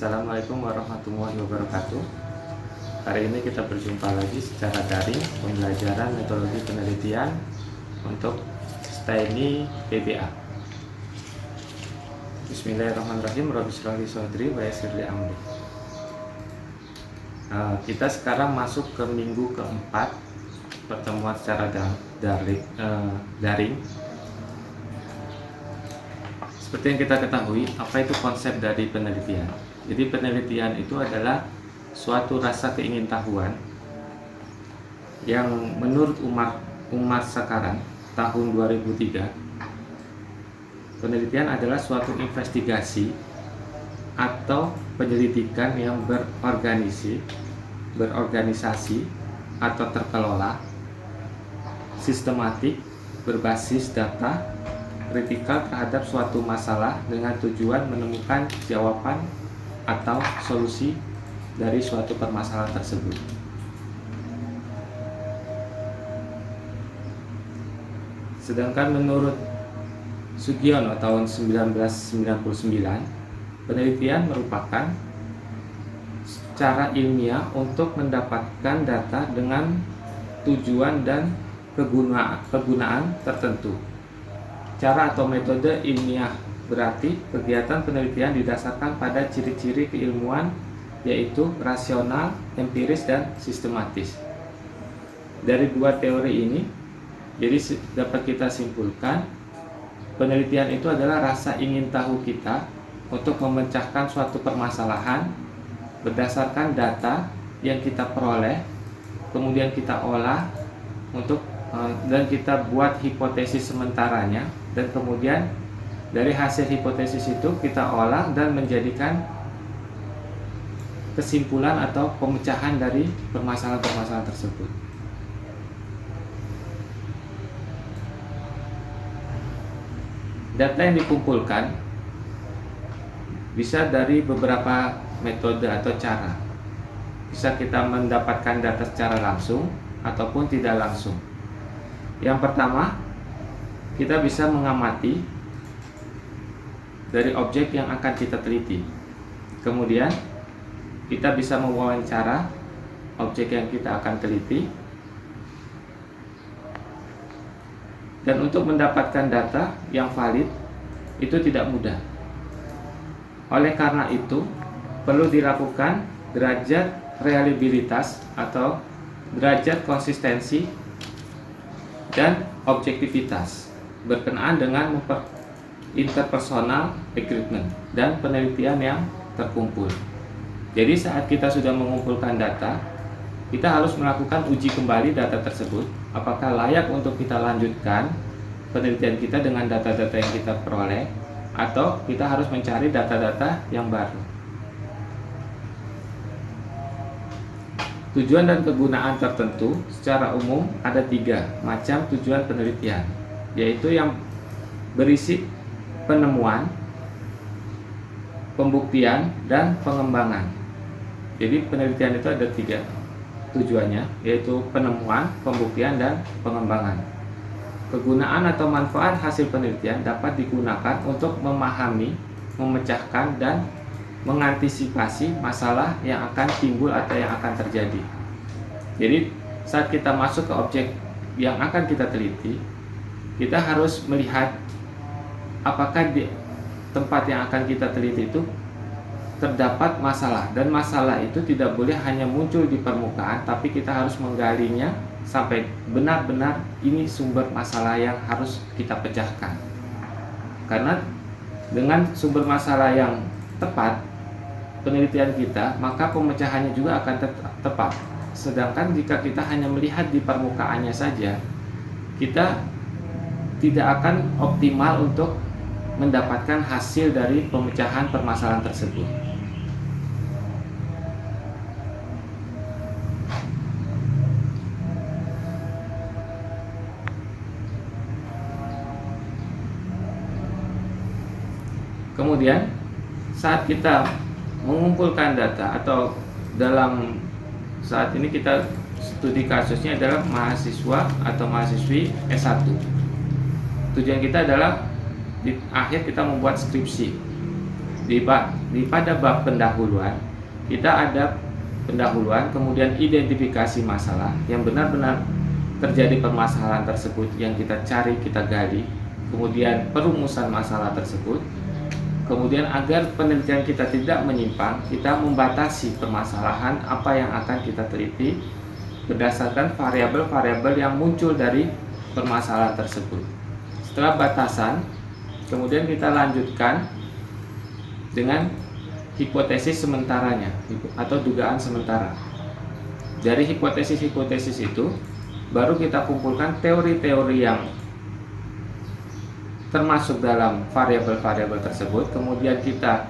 Assalamualaikum warahmatullahi wabarakatuh. Hari ini kita berjumpa lagi secara daring pembelajaran metodologi penelitian untuk STAINI PBA. Bismillahirrahmanirrahim. Rabbi shrah li sadri wa yassir li amri. Kita sekarang masuk ke minggu keempat pertemuan secara daring. Seperti yang kita ketahui, apa itu konsep dari penelitian? Jadi penelitian itu adalah suatu rasa keingintahuan yang menurut umat sekarang tahun 2003, penelitian adalah suatu investigasi atau penyelidikan yang berorganisasi atau terkelola, sistematik, berbasis data, kritikal terhadap suatu masalah dengan tujuan menemukan jawaban atau solusi dari suatu permasalahan tersebut. Sedangkan menurut Sugiono tahun 1999, penelitian merupakan cara ilmiah untuk mendapatkan data dengan tujuan dan kegunaan tertentu. Cara atau metode ilmiah berarti kegiatan penelitian didasarkan pada ciri-ciri keilmuan, yaitu rasional, empiris, dan sistematis. Dari dua teori ini, jadi dapat kita simpulkan, penelitian itu adalah rasa ingin tahu kita untuk memecahkan suatu permasalahan berdasarkan data yang kita peroleh, kemudian kita olah dan kita buat hipotesis sementaranya, dan kemudian dari hasil hipotesis itu kita olah dan menjadikan kesimpulan atau pemecahan dari permasalahan-permasalahan tersebut. Data yang dikumpulkan bisa dari beberapa metode atau cara. Bisa kita mendapatkan data secara langsung ataupun tidak langsung. Yang pertama, kita bisa mengamati dari objek yang akan kita teliti. Kemudian kita bisa mewawancara objek yang kita akan teliti. Dan untuk mendapatkan data yang valid itu tidak mudah. Oleh karena itu, perlu dilakukan derajat reliabilitas atau derajat konsistensi dan objektivitas berkenaan dengan interpersonal agreement dan penelitian yang terkumpul. Jadi saat kita sudah mengumpulkan data, kita harus melakukan uji kembali data tersebut, apakah layak untuk kita lanjutkan penelitian kita dengan data-data yang kita peroleh, atau kita harus mencari data-data yang baru. Tujuan dan kegunaan tertentu secara umum ada 3 macam tujuan penelitian, yaitu yang berisi penemuan, pembuktian, dan pengembangan. Jadi penelitian itu ada 3 tujuannya, yaitu penemuan, pembuktian, dan pengembangan. Kegunaan atau manfaat hasil penelitian dapat digunakan untuk memahami, memecahkan, dan mengantisipasi masalah yang akan timbul atau yang akan terjadi. Jadi saat kita masuk ke objek yang akan kita teliti, kita harus melihat apakah di tempat yang akan kita teliti itu terdapat masalah, dan masalah itu tidak boleh hanya muncul di permukaan, tapi kita harus menggalinya sampai benar-benar ini sumber masalah yang harus kita pecahkan. Karena dengan sumber masalah yang tepat penelitian kita, maka pemecahannya juga akan tepat. Sedangkan jika kita hanya melihat di permukaannya saja, kita tidak akan optimal untuk mendapatkan hasil dari pemecahan permasalahan tersebut. Kemudian saat kita mengumpulkan data, atau dalam saat ini kita studi kasusnya adalah mahasiswa atau mahasiswi S1. Tujuan kita adalah di akhir kita membuat skripsi. pada bab pendahuluan kita ada pendahuluan, kemudian identifikasi masalah yang benar-benar terjadi permasalahan tersebut yang kita cari, kita gali, kemudian perumusan masalah tersebut, kemudian agar penelitian kita tidak menyimpang, kita membatasi permasalahan apa yang akan kita teliti berdasarkan variabel-variabel yang muncul dari permasalahan tersebut. Setelah batasan, kemudian kita lanjutkan dengan hipotesis sementaranya atau dugaan sementara. Dari hipotesis-hipotesis itu baru kita kumpulkan teori-teori yang termasuk dalam variabel-variabel tersebut, kemudian kita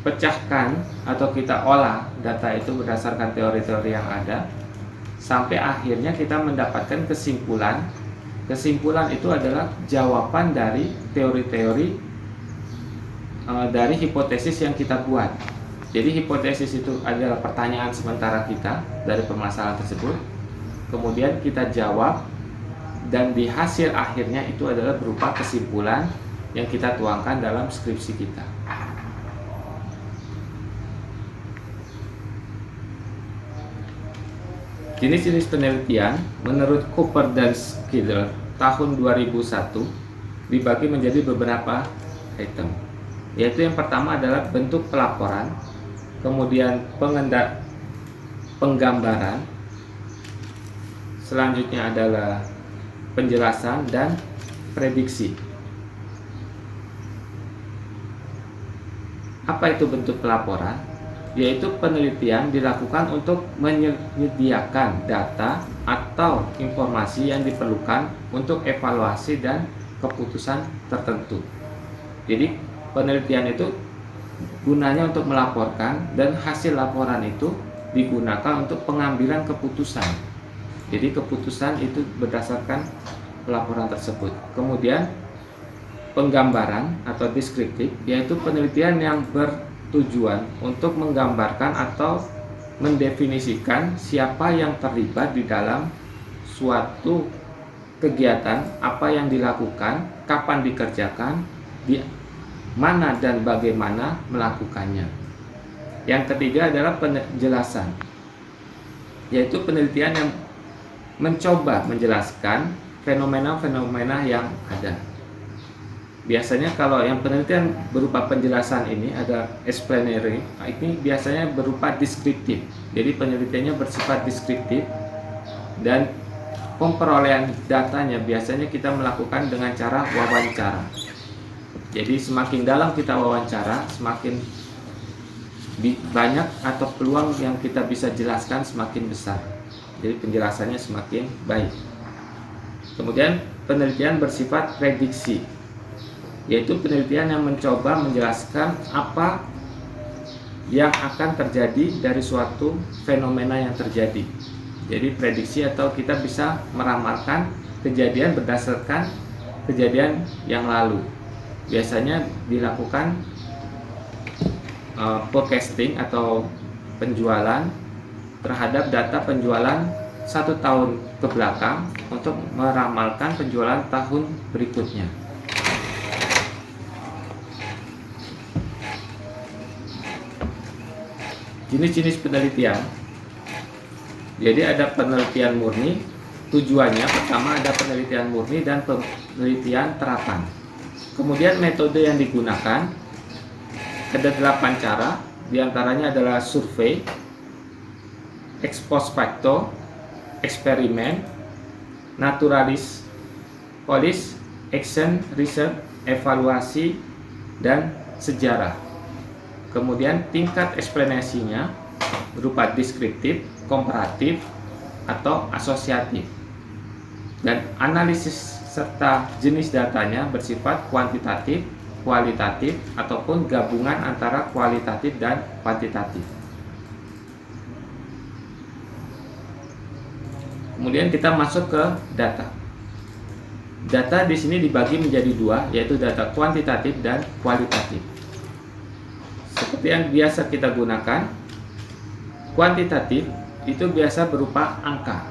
pecahkan atau kita olah data itu berdasarkan teori-teori yang ada sampai akhirnya kita mendapatkan kesimpulan. Kesimpulan itu adalah jawaban dari teori-teori dari hipotesis yang kita buat. Jadi hipotesis itu adalah pertanyaan sementara kita dari permasalahan tersebut, kemudian kita jawab, dan di hasil akhirnya itu adalah berupa kesimpulan yang kita tuangkan dalam skripsi kita. Jenis-jenis penelitian menurut Cooper dan Schiller tahun 2001 dibagi menjadi beberapa item, yaitu yang pertama adalah bentuk pelaporan, kemudian penggambaran, selanjutnya adalah penjelasan dan prediksi. Apa itu bentuk pelaporan? Yaitu penelitian dilakukan untuk menyediakan data atau informasi yang diperlukan untuk evaluasi dan keputusan tertentu. Jadi penelitian itu gunanya untuk melaporkan, dan hasil laporan itu digunakan untuk pengambilan keputusan. Jadi keputusan itu berdasarkan laporan tersebut. Kemudian penggambaran atau deskriptif, yaitu penelitian yang bertujuan untuk menggambarkan atau mendefinisikan siapa yang terlibat di dalam suatu kegiatan, apa yang dilakukan, kapan dikerjakan, di mana dan bagaimana melakukannya. Yang ketiga adalah penjelasan, yaitu penelitian yang mencoba menjelaskan fenomena-fenomena yang ada. Biasanya kalau yang penelitian berupa penjelasan ini ada explanatory, ini biasanya berupa deskriptif. Jadi penelitiannya bersifat deskriptif, dan pemperolehan datanya biasanya kita melakukan dengan cara wawancara. Jadi semakin dalam kita wawancara, semakin banyak atau peluang yang kita bisa jelaskan semakin besar. Jadi penjelasannya semakin baik. Kemudian penelitian bersifat prediksi, yaitu penelitian yang mencoba menjelaskan apa yang akan terjadi dari suatu fenomena yang terjadi. Jadi prediksi atau kita bisa meramalkan kejadian berdasarkan kejadian yang lalu. Biasanya dilakukan forecasting atau penjualan terhadap data penjualan 1 tahun ke belakang untuk meramalkan penjualan tahun berikutnya. Jenis-jenis penelitian. Jadi ada penelitian murni, tujuannya pertama ada penelitian murni dan penelitian terapan. Kemudian metode yang digunakan ada 8 cara, diantaranya adalah survei, ex post facto, eksperimen, naturalis, polis, action, research, evaluasi, dan sejarah. Kemudian tingkat eksplanasinya berupa deskriptif, komparatif, atau asosiatif. Dan analisis serta jenis datanya bersifat kuantitatif, kualitatif, ataupun gabungan antara kualitatif dan kuantitatif. Kemudian kita masuk ke data. Data di sini dibagi menjadi 2, yaitu data kuantitatif dan kualitatif. Seperti yang biasa kita gunakan, kuantitatif itu biasa berupa angka,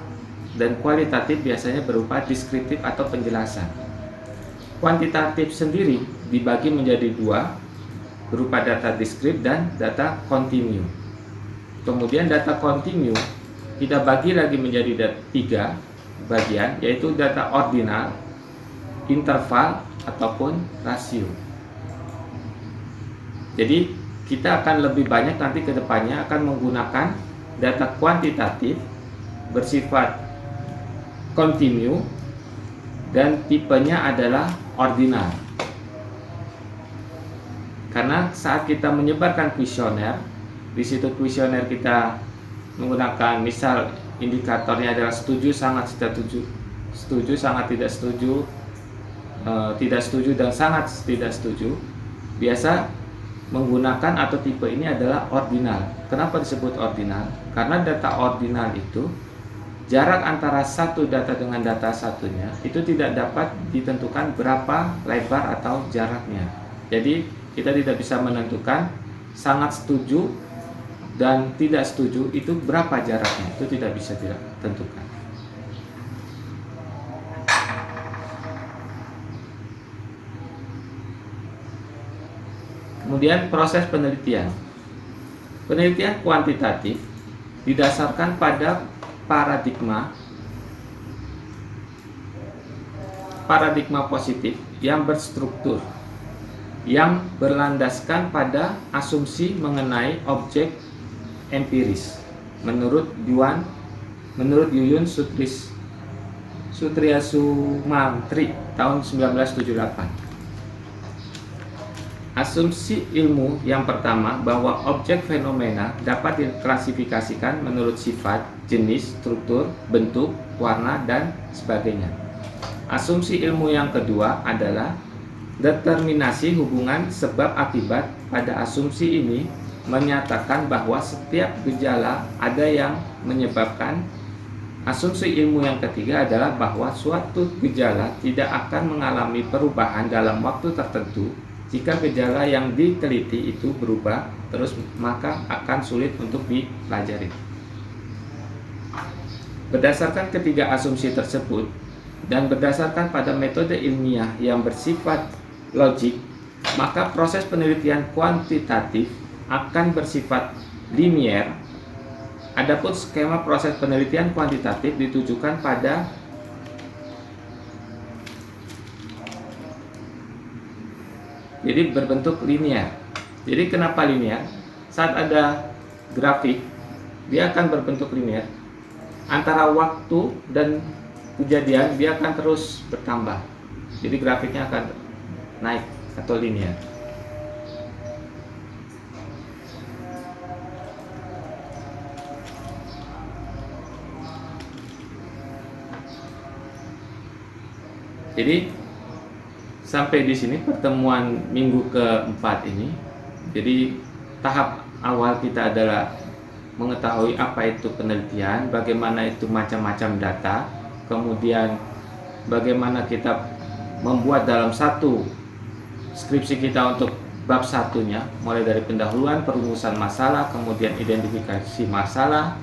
dan kualitatif biasanya berupa deskriptif atau penjelasan. Kuantitatif sendiri dibagi menjadi 2, berupa data discrete dan data continue. Kemudian data continue kita bagi lagi menjadi 3 bagian, yaitu data ordinal, interval, ataupun rasio. Jadi kita akan lebih banyak nanti ke depannya akan menggunakan data kuantitatif bersifat continue dan tipenya adalah ordinal. Karena saat kita menyebarkan kuesioner, di situ kuesioner kita menggunakan misal indikatornya adalah setuju, sangat setuju, sangat tidak setuju, tidak setuju, dan sangat tidak setuju. Biasa menggunakan atau tipe ini adalah ordinal. Kenapa disebut ordinal? Karena data ordinal itu jarak antara satu data dengan data satunya itu tidak dapat ditentukan berapa lebar atau jaraknya. Jadi kita tidak bisa menentukan sangat setuju dan tidak setuju itu berapa jaraknya, itu tidak bisa ditentukan. Kemudian proses penelitian. Penelitian kuantitatif didasarkan pada paradigma positif yang berstruktur, yang berlandaskan pada asumsi mengenai objek empiris menurut Yuyun Sutriyasumantri tahun 1978. Asumsi ilmu yang pertama bahwa objek fenomena dapat diklasifikasikan menurut sifat, jenis, struktur, bentuk, warna, dan sebagainya. Asumsi ilmu yang kedua adalah determinasi hubungan sebab akibat. Pada asumsi ini menyatakan bahwa setiap gejala ada yang menyebabkan. Asumsi ilmu yang ketiga adalah bahwa suatu gejala tidak akan mengalami perubahan dalam waktu tertentu. Jika gejala yang diteliti itu berubah terus, maka akan sulit untuk dipelajari. Berdasarkan ketiga asumsi tersebut dan berdasarkan pada metode ilmiah yang bersifat logik, maka proses penelitian kuantitatif akan bersifat linier. Adapun skema proses penelitian kuantitatif ditujukan pada jadi berbentuk linear. Jadi kenapa linear? Saat ada grafik, dia akan berbentuk linear. Antara waktu dan kejadian dia akan terus bertambah. Jadi grafiknya akan naik atau linear. Jadi sampai di sini pertemuan minggu keempat ini. Jadi tahap awal kita adalah mengetahui apa itu penelitian, bagaimana itu macam-macam data, kemudian bagaimana kita membuat dalam satu skripsi kita untuk bab satunya, mulai dari pendahuluan, perumusan masalah, kemudian identifikasi masalah,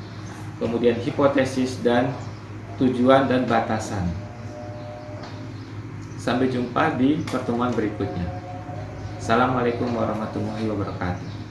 kemudian hipotesis dan tujuan dan batasan. Sampai jumpa di pertemuan berikutnya. Assalamualaikum warahmatullahi wabarakatuh.